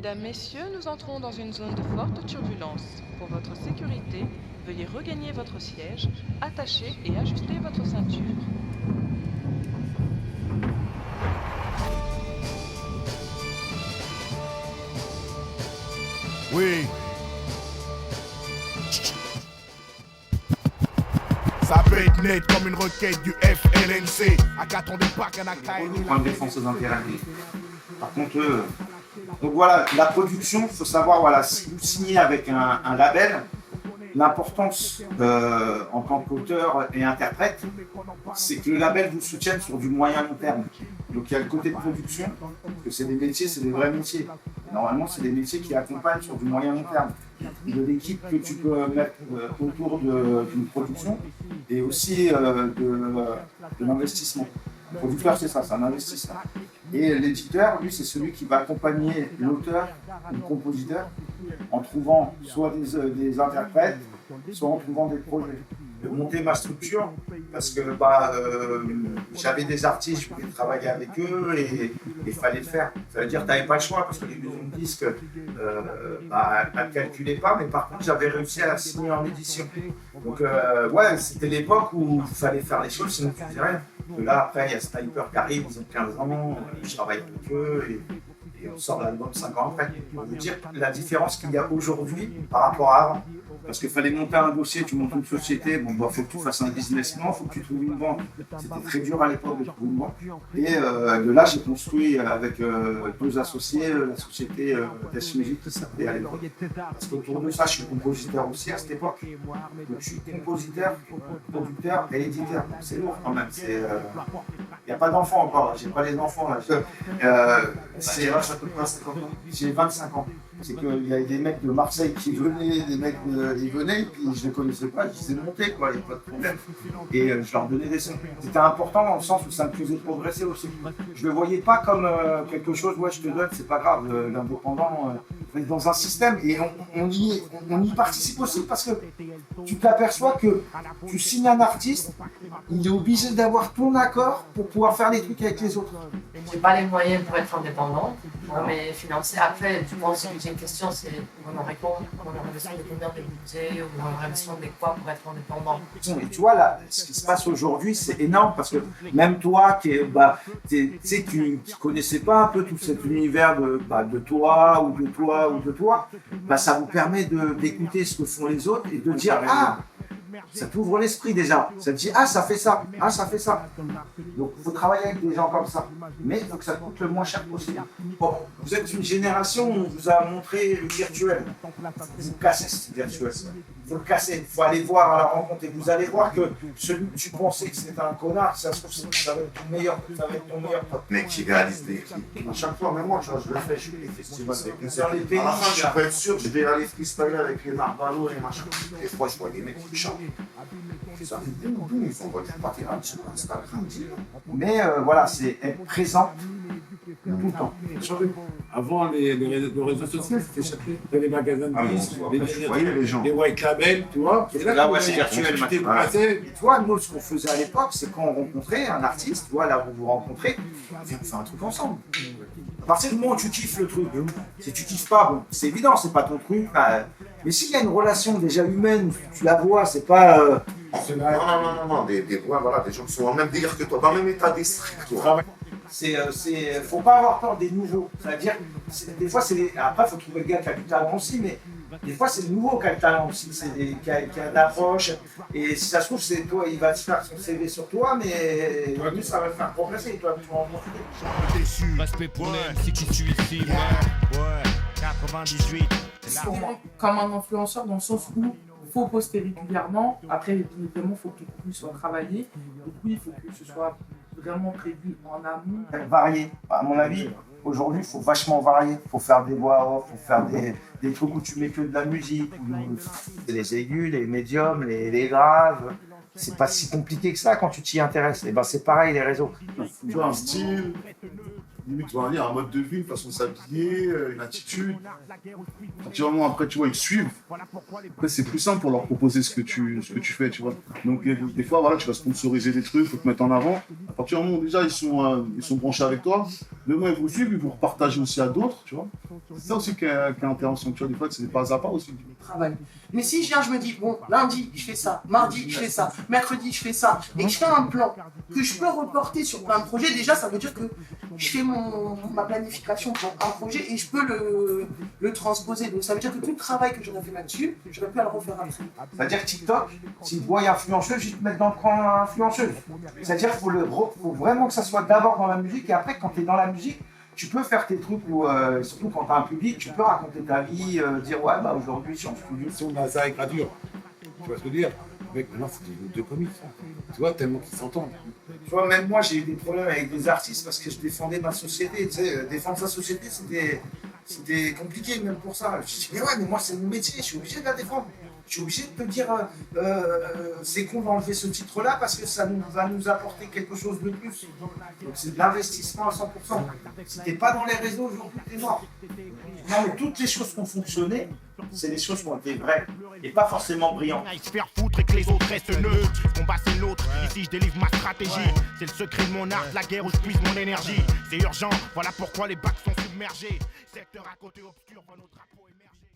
Mesdames, Messieurs, nous entrons dans une zone de forte turbulence. Pour votre sécurité, veuillez regagner votre siège, attacher et ajuster votre ceinture. Oui. Ça peut être net comme une requête du FLNC. Attendez pas qu'un AKN. Point de défense aux intérêts. Par contre, donc voilà, la production, il faut savoir, voilà, si vous signez avec un label, l'importance en tant qu'auteur et interprète, c'est que le label vous soutienne sur du moyen long terme. Donc il y a le côté production, que c'est des métiers, c'est des vrais métiers. Et normalement, c'est des métiers qui accompagnent sur du moyen long terme. De l'équipe que tu peux mettre autour d'une production et aussi de l'investissement. Le producteur, c'est ça, c'est un investissement. Et l'éditeur, lui, c'est celui qui va accompagner l'auteur ou le compositeur en trouvant soit des interprètes, soit en trouvant des projets. De monter ma structure, parce que j'avais des artistes, je voulais travailler avec eux et il fallait le faire. Ça veut dire que tu n'avais pas le choix, parce que les maisons de disques, elles ne calculaient pas, mais par contre, j'avais réussi à la signer en édition. Donc, ouais, c'était l'époque où il fallait faire les choses, sinon tu faisais rien. Et là, après, il y a Sniper qui arrive, ils ont 15 ans, je travaille avec eux et on sort l'album 5 ans après. Pour vous dire la différence qu'il y a aujourd'hui par rapport à avant. Parce qu'il fallait monter un dossier, tu montes une société, bon, bah, faut que tu fasses un business plan, faut que tu trouves une banque. C'était très dur à l'époque de trouver une banque. Et de là, j'ai construit avec deux associés la société Test Music qui s'appelait à l'époque. Parce qu'autour de ça, je suis compositeur aussi à cette époque. Donc je suis compositeur, producteur et éditeur. C'est lourd quand même. Il n'y a pas d'enfants encore, j'ai pas les enfants là. J'ai 25 ans. C'est qu'il y a des mecs de Marseille qui venaient, des mecs ils venaient, puis je ne les connaissais pas, je les ai montés, quoi, il n'y a pas de problème. Et je leur donnais des sons. C'était important dans le sens où ça me faisait progresser aussi. Je ne le voyais pas comme quelque chose, ouais, je te donne, c'est pas grave, l'indépendant. On est dans un système et on y participe aussi parce que tu t'aperçois que tu signes un artiste, il est obligé d'avoir ton accord pour pouvoir faire des trucs avec les autres. J'ai pas les moyens pour être indépendant, mais financer. Après, tu penses que j'ai une question, c'est on aurait besoin de combien de budget, ou on aurait besoin de quoi pour être indépendant. Et tu vois là, ce qui se passe aujourd'hui, c'est énorme parce que même toi qui tu connaissais pas un peu tout cet univers de toi ou de toi ou de toi, ça vous permet d'écouter ce que font les autres et de dire ah. Ça t'ouvre l'esprit déjà. Ça te dit ah ça fait ça, ah ça fait ça. Donc il faut travailler avec des gens comme ça. Mais il faut que ça coûte le moins cher possible. Bon, vous êtes une génération où on vous a montré le virtuel. Vous cassez ce virtuel. Vous le cassez. Il faut aller voir à la rencontre. Et vous allez voir que celui que tu pensais que c'était un connard, ça se trouve ça va être ton meilleur, ça va être ton meilleur pote. Mec qui réalise des clips. À chaque fois, même moi, je le fais, je fais des festivals, des concerts. Dans les pays, À la fin, je peux être sûr, je vais aller freestyler avec les narvalos et machin. Et fois, je vois des mecs qui chantent. Ça fait boum, boum, ils font partir sur Instagram. Mais voilà, c'est être présent tout le temps. Avant, les réseaux sociaux, c'était chacun dans les magasins de disques, les gens. les white labels, tu vois. Et Là, ouais, c'est virtuel tu t'es maintenant. passé. Tu vois, nous, ce qu'on faisait à l'époque, c'est quand on rencontrait un artiste, tu vois, là où vous vous rencontrez, on fait un truc ensemble. À partir du moment où tu kiffes le truc, si tu kiffes pas, bon, c'est évident, c'est pas ton truc. Mais s'il y a une relation déjà humaine, tu la vois, c'est pas. Non, des voix, voilà, des gens qui sont dans le même délire que toi, dans le même état d'esprit que toi. Faut pas avoir peur des nouveaux. C'est-à-dire, des fois, après, il faut trouver le gars qui a du talent aussi, mais des fois, c'est le nouveau qui a le talent aussi, qui a de l'approche. Et si ça se trouve, c'est toi, il va te faire son CV sur toi, mais lui, ça va le faire progresser. Toi, tu vas en profiter. Respect pour les MC qui suivent ici, ouais, 98. Comme un influenceur dans le sens où il faut poster régulièrement. Après, évidemment, il faut que le contenu soit travaillé. Donc oui, il faut que ce soit vraiment prévu en amont. Varier. À mon avis, aujourd'hui, il faut vachement varier. Il faut faire des voix off, il faut faire des trucs où tu mets que de la musique, les aigus, les médiums, les graves. C'est pas si compliqué que ça quand tu t'y intéresses. Et ben c'est pareil les réseaux. Tu as un style, limite, tu vas dire, un mode de vie, une façon de s'habiller, une attitude. Particulièrement après, tu vois, ils suivent. Après, c'est plus simple pour leur proposer ce que tu fais, tu vois. Donc, des fois, voilà, tu vas sponsoriser des trucs, faut te mettre en avant. À partir du moment où déjà ils sont branchés avec toi, demain ils vous suivent, ils vous repartagent aussi à d'autres, tu vois. C'est ça aussi qui est intéressant, tu vois. Des fois, c'est des pas à pas aussi. Travail. Mais si je viens, je me dis, bon, lundi, je fais ça, mardi, je fais ça, mercredi, je fais ça, et que je fais un plan que je peux reporter sur plein de projets, déjà, ça veut dire que je fais ma planification pour un projet et je peux le transposer. Donc ça veut dire que tout le travail que j'aurais fait là-dessus, j'aurais pu le refaire après. C'est-à-dire que TikTok, s'ils te voient influenceuse, ils te mettent dans le camp influenceuse. C'est-à-dire qu'il faut vraiment que ça soit d'abord dans la musique et après, quand tu es dans la musique, tu peux faire tes trucs où, surtout quand tu as un public, tu peux raconter ta vie, dire ouais, bah aujourd'hui, si on se studio. Son Naza et Gradure. Tu vois ce que je veux dire? Mec, maintenant, c'est deux comiques. Tu vois, tellement qu'ils s'entendent. Tu vois, même moi, j'ai eu des problèmes avec des artistes parce que je défendais ma société. Tu sais, défendre sa société, c'était compliqué même pour ça. Je dis, mais ouais, mais moi, c'est mon métier, je suis obligé de la défendre. Je suis obligé de te dire, c'est con d'enlever ce titre-là parce que ça va nous apporter quelque chose de plus. Donc c'est de l'investissement à 100%. Si t'es pas dans les réseaux aujourd'hui, t'es mort. Non, mais toutes les choses qui ont fonctionné, c'est des choses qui ont été vraies et pas forcément brillantes. Se faire foutre et que les autres restent neutres. Ce combat c'est l'autre, ici je délivre ma stratégie. C'est le secret de mon art, la guerre où je puise mon énergie. C'est urgent, voilà pourquoi les bacs sont submergés. Secteur à côté obscur, voit nos drapeaux émerger.